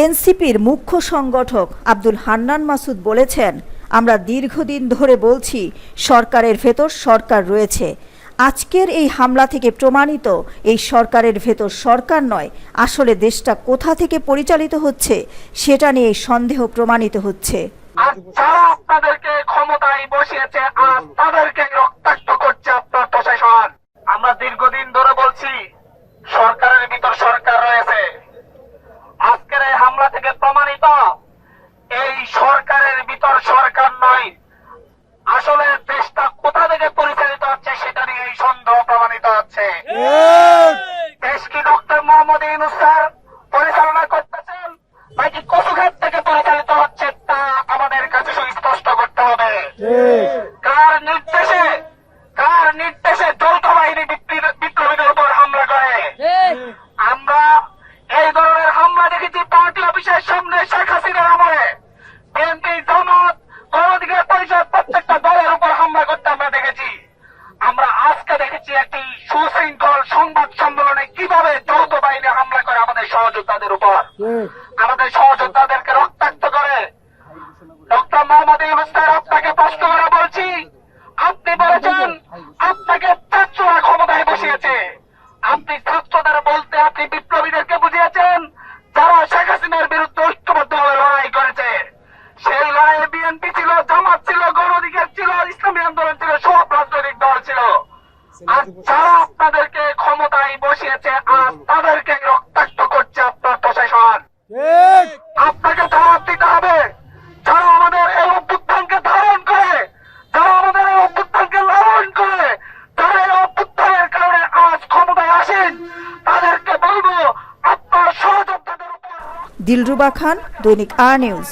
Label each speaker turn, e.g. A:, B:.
A: এনসিপির মুখ্য সংগঠক আব্দুল হান্নান মাসুদ বলেছেন, আমরা দীর্ঘদিন ধরে বলছি সরকারের ভেতর সরকার রয়েছে। আজকের এই হামলা থেকে প্রমাণিত এই সরকারের ভেতর সরকার নয়, আসলে দেশটা কোথা থেকে পরিচালিত হচ্ছে সেটা নিয়ে সন্দেহ প্রমাণিত হচ্ছে।
B: যারা আপনাদেরকে ক্ষমতায় বসিয়েছে আজ তাদেরকে রক্তাক্ত করছে আপনার প্রশাসন। আমরা দীর্ঘদিন ধরে বলছি সরকারের ভিতর সরকার রয়েছে। আজকের এই হামলা থেকে প্রমাণিত এই সরকারের ভিতর সরকার নয়, আসলে দেশটা কোথা থেকে পরিচালিত হচ্ছে সেটা নিয়ে এই সন্দেহ প্রমাণিত হচ্ছে। দেশ কি ডক্টর মোহাম্মদ ইউনূস স্যার পরিচালনা করতেছেন নাকি কচুঘাট থেকে পরিচালিত হচ্ছে তা আমাদের কাছে সুস্পষ্ট করতে হবে। কার নির্দেশে যৌথ বাহিনী বিপ্লবীদের উপর হামলা করে? আমরা এই ধরনের হামলা দেখেছি পার্টি অফিসের সামনে শেখ হাসিনার আমলে। বিএনপি, জামাত, গণঅধিকার পরিষদ প্রত্যেকটা দলের উপর হামলা করতে আমরা দেখেছি। আমরা আজকে দেখেছি একটি সুশৃঙ্খল সংবাদ সম্মেলনে কিভাবে যৌথ বাহিনী হামলা করে আমাদের সহযোদ্ধাদের উপর, আমাদের সহযোদ্ধাদেরকে রক্তাক্ত করে। ডক্টর মোহাম্মদ ইউনূস স্যার, আপনাকে প্রশ্ন করে বলছি, আপনি বলেছেন আপনাকে ছাত্ররা ক্ষমতায় বসিয়েছে। আপনি ছাত্রদের বলতে আপনি বিপ্লবীদেরকে বুঝিয়েছেন যারা শেখ হাসিনার বিরুদ্ধে ঐক্যবদ্ধভাবে লড়াই করেছে। সেই লড়াইয়ে বিএনপি ছিল, জামাত ছিল, গণঅধিকার ছিল, ইসলামী আন্দোলন ছিল, সব রাজনৈতিক দল ছিল। আর যারা আপনাদেরকে ক্ষমতায় বসিয়েছে আজ তাদেরকে রক্তাক্ত করছে আপনার প্রশাসন। আপনাকে জবাব দিতে হবে। যারা আমাদের এই অভ্যুত্থানকে ধারণ করে, যারা আমাদের এই অভ্যুত্থানকে লালন করে, যারা এই অভ্যুত্থানের কারণে আজ ক্ষমতায় আসেন, তাদেরকে বলবো আপনার সহযোদ্ধাদের উপর।
A: দিলরুবা খান, দৈনিক আর নিউজ।